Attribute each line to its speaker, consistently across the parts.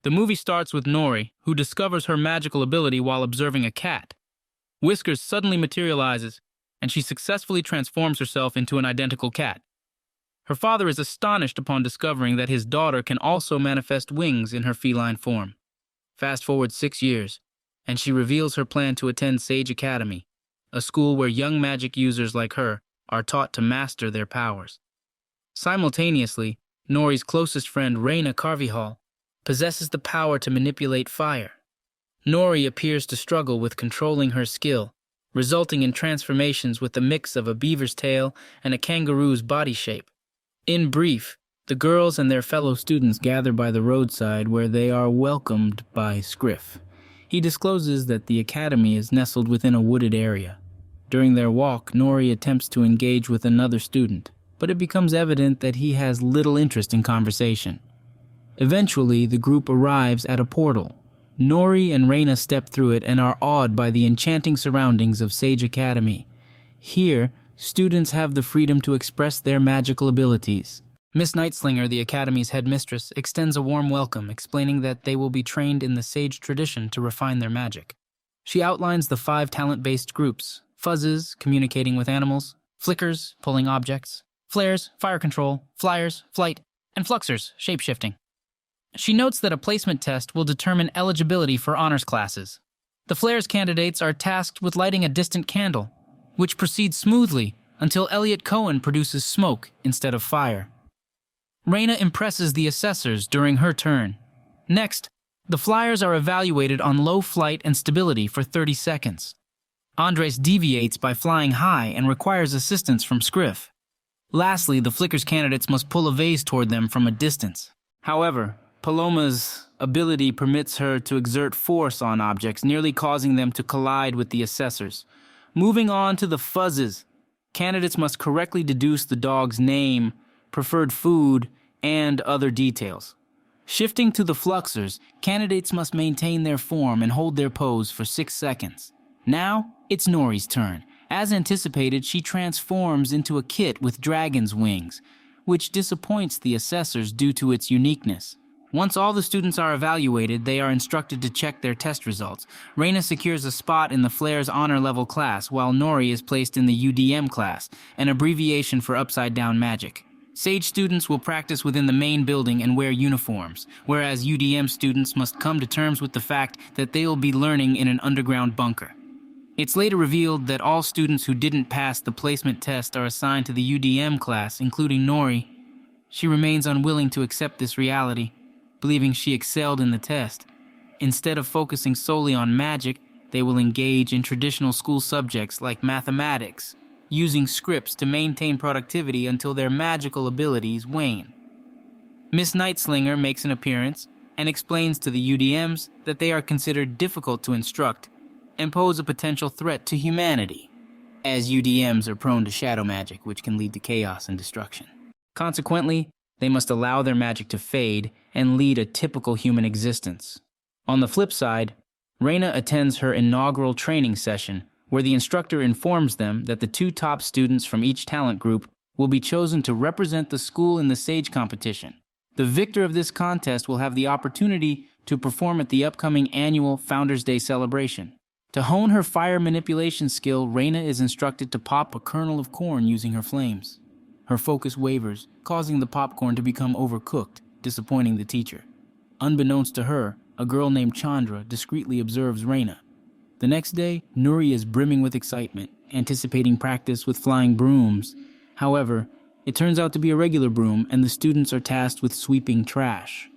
Speaker 1: The movie starts with Nory, who discovers her magical ability while observing a cat. Whiskers suddenly materializes, and she successfully transforms herself into an identical cat. Her father is astonished upon discovering that his daughter can also manifest wings in her feline form. Fast forward 6 years, and she reveals her plan to attend Sage Academy, a school where young magic users like her are taught to master their powers. Simultaneously, Nory's closest friend, Reina Carvajal, possesses the power to manipulate fire. Nory appears to struggle with controlling her skill, resulting in transformations with a mix of a beaver's tail and a kangaroo's body shape. In brief, the girls and their fellow students gather by the roadside where they are welcomed by Scriff. He discloses that the academy is nestled within a wooded area. During their walk, Nory attempts to engage with another student, but it becomes evident that he has little interest in conversation. Eventually, the group arrives at a portal. Nory and Reina step through it and are awed by the enchanting surroundings of Sage Academy. Here, students have the freedom to express their magical abilities. Miss Knightslinger, the Academy's headmistress, extends a warm welcome, explaining that they will be trained in the Sage tradition to refine their magic. She outlines the 5 talent-based groups: fuzzes, communicating with animals; flickers, pulling objects; flares, fire control; flyers, flight; and fluxers, shape-shifting. She notes that a placement test will determine eligibility for honors classes. The flares candidates are tasked with lighting a distant candle, which proceeds smoothly until Elliot Cohen produces smoke instead of fire. Reina impresses the assessors during her turn. Next, the flyers are evaluated on low flight and stability for 30 seconds. Andres deviates by flying high and requires assistance from Scriff. Lastly, the flickers candidates must pull a vase toward them from a distance. However, Paloma's ability permits her to exert force on objects, nearly causing them to collide with the assessors. Moving on to the fuzzes, candidates must correctly deduce the dog's name, preferred food, and other details. Shifting to the fluxers, candidates must maintain their form and hold their pose for 6 seconds. Now, it's Nory's turn. As anticipated, she transforms into a kit with dragon's wings, which disappoints the assessors due to its uniqueness. Once all the students are evaluated, they are instructed to check their test results. Reina secures a spot in the Flair's honor level class, while Nory is placed in the UDM class, an abbreviation for Upside Down Magic. Sage students will practice within the main building and wear uniforms, whereas UDM students must come to terms with the fact that they will be learning in an underground bunker. It's later revealed that all students who didn't pass the placement test are assigned to the UDM class, including Nory. She remains unwilling to accept this reality, believing she excelled in the test. Instead of focusing solely on magic, they will engage in traditional school subjects like mathematics, using scripts to maintain productivity until their magical abilities wane. Miss Knightslinger makes an appearance and explains to the UDMs that they are considered difficult to instruct and pose a potential threat to humanity, as UDMs are prone to shadow magic, which can lead to chaos and destruction. Consequently, they must allow their magic to fade and lead a typical human existence. On the flip side, Reina attends her inaugural training session, where the instructor informs them that the 2 top students from each talent group will be chosen to represent the school in the Sage competition. The victor of this contest will have the opportunity to perform at the upcoming annual Founders' Day celebration. To hone her fire manipulation skill, Reina is instructed to pop a kernel of corn using her flames. Her focus wavers, causing the popcorn to become overcooked, disappointing the teacher. Unbeknownst to her, a girl named Chandra discreetly observes Reina. The next day, Nory is brimming with excitement, anticipating practice with flying brooms. However, it turns out to be a regular broom, and the students are tasked with sweeping trash.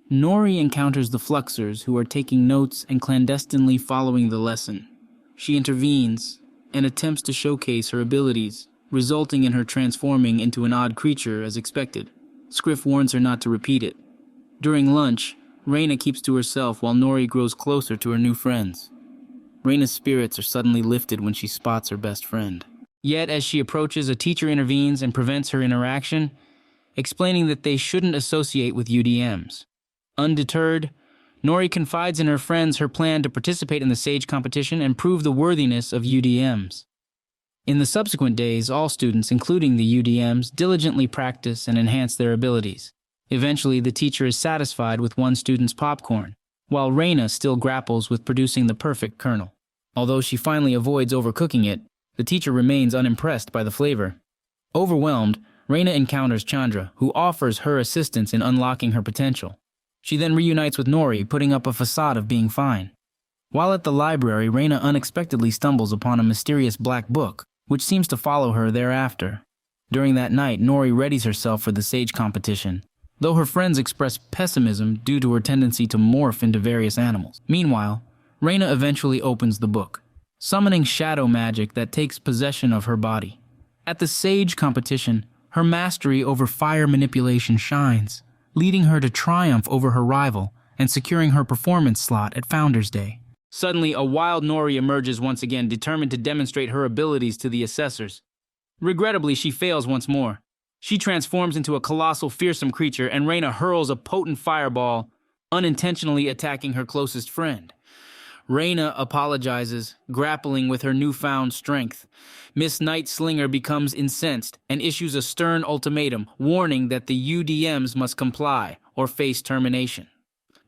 Speaker 1: Nory encounters the Fluxers, who are taking notes and clandestinely following the lesson. She intervenes and attempts to showcase her abilities, resulting in her transforming into an odd creature as expected. Scriff warns her not to repeat it. During lunch, Reina keeps to herself while Nory grows closer to her new friends. Reina's spirits are suddenly lifted when she spots her best friend. Yet, as she approaches, a teacher intervenes and prevents her interaction, explaining that they shouldn't associate with UDMs. Undeterred, Nory confides in her friends her plan to participate in the Sage competition and prove the worthiness of UDMs. In the subsequent days, all students, including the UDMs, diligently practice and enhance their abilities. Eventually, the teacher is satisfied with one student's popcorn, while Reina still grapples with producing the perfect kernel. Although she finally avoids overcooking it, the teacher remains unimpressed by the flavor. Overwhelmed, Reina encounters Chandra, who offers her assistance in unlocking her potential. She then reunites with Nory, putting up a facade of being fine. While at the library, Reina unexpectedly stumbles upon a mysterious black book, which seems to follow her thereafter. During that night, Nory readies herself for the sage competition, though her friends express pessimism due to her tendency to morph into various animals. Meanwhile, Reina eventually opens the book, summoning shadow magic that takes possession of her body. At the sage competition, her mastery over fire manipulation shines, leading her to triumph over her rival and securing her performance slot at Founders Day. Suddenly, a wild Nory emerges once again, determined to demonstrate her abilities to the assessors. Regrettably, she fails once more. She transforms into a colossal, fearsome creature, and Reina hurls a potent fireball, unintentionally attacking her closest friend. Reina apologizes, grappling with her newfound strength. Miss Knightslinger becomes incensed and issues a stern ultimatum, warning that the UDMs must comply or face termination.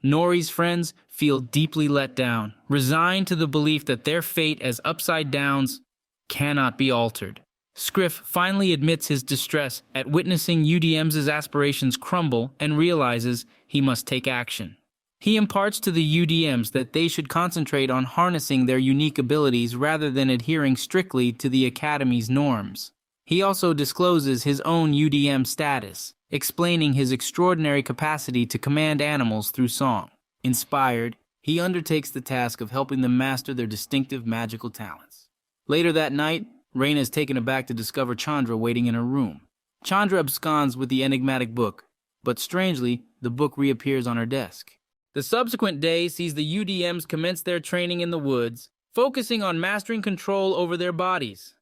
Speaker 1: Nory's friends feel deeply let down, resigned to the belief that their fate as Upside Downs cannot be altered. Scriff finally admits his distress at witnessing UDM's aspirations crumble and realizes he must take action. He imparts to the UDMs that they should concentrate on harnessing their unique abilities rather than adhering strictly to the Academy's norms. He also discloses his own UDM status, explaining his extraordinary capacity to command animals through song. Inspired, he undertakes the task of helping them master their distinctive magical talents. Later that night, Reina is taken aback to discover Chandra waiting in her room. Chandra absconds with the enigmatic book, but strangely, the book reappears on her desk. The subsequent day sees the UDMs commence their training in the woods, focusing on mastering control over their bodies.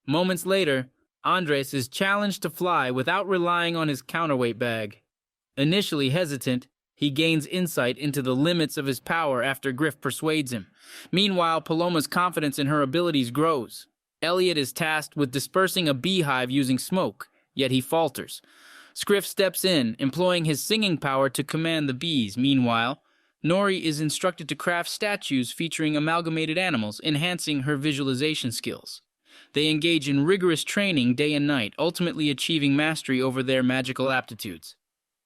Speaker 1: Moments later, Andres is challenged to fly without relying on his counterweight bag. Initially hesitant, he gains insight into the limits of his power after Griff persuades him. Meanwhile, Paloma's confidence in her abilities grows. Elliot is tasked with dispersing a beehive using smoke, yet he falters. Scriff steps in, employing his singing power to command the bees. Meanwhile, Nory is instructed to craft statues featuring amalgamated animals, enhancing her visualization skills. They engage in rigorous training day and night, ultimately achieving mastery over their magical aptitudes.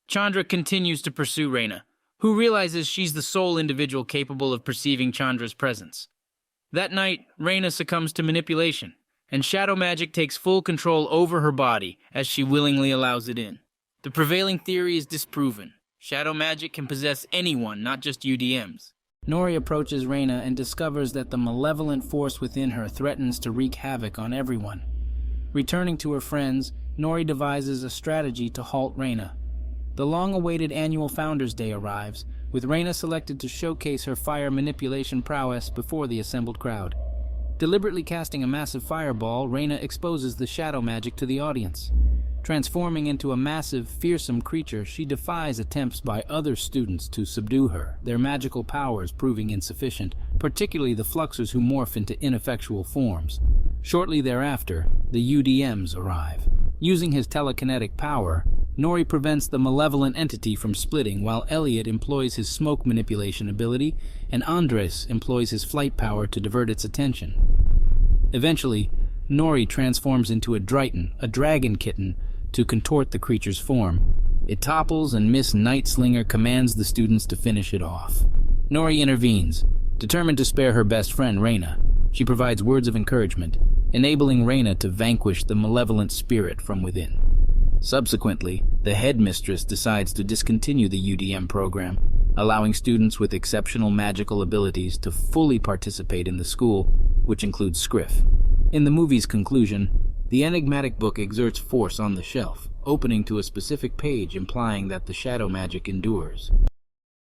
Speaker 1: Chandra continues to pursue Reina, who realizes she's the sole individual capable of perceiving Chandra's presence. That night, Reina succumbs to manipulation, and shadow magic takes full control over her body as she willingly allows it in. The prevailing theory is disproven. Shadow magic can possess anyone, not just UDMs. Nory approaches Reina and discovers that the malevolent force within her threatens to wreak havoc on everyone. Returning to her friends, Nory devises a strategy to halt Reina. The long-awaited annual Founders Day arrives, with Reina selected to showcase her fire manipulation prowess before the assembled crowd. Deliberately casting a massive fireball, Reina exposes the shadow magic to the audience. Transforming into a massive, fearsome creature, she defies attempts by other students to subdue her, their magical powers proving insufficient, particularly the fluxers who morph into ineffectual forms. Shortly thereafter, the UDMs arrive. Using his telekinetic power, Nory prevents the malevolent entity from splitting, while Elliot employs his smoke manipulation ability, and Andres employs his flight power to divert its attention. Eventually, Nory transforms into a Dritten, a dragon kitten, to contort the creature's form. It topples, and Miss Knightslinger commands the students to finish it off. Nory intervenes, determined to spare her best friend, Reina. She provides words of encouragement, enabling Reina to vanquish the malevolent spirit from within. Subsequently, the headmistress decides to discontinue the UDM program, allowing students with exceptional magical abilities to fully participate in the school, which includes Scriff. In the movie's conclusion, the enigmatic book exerts force on the shelf, opening to a specific page implying that the shadow magic endures.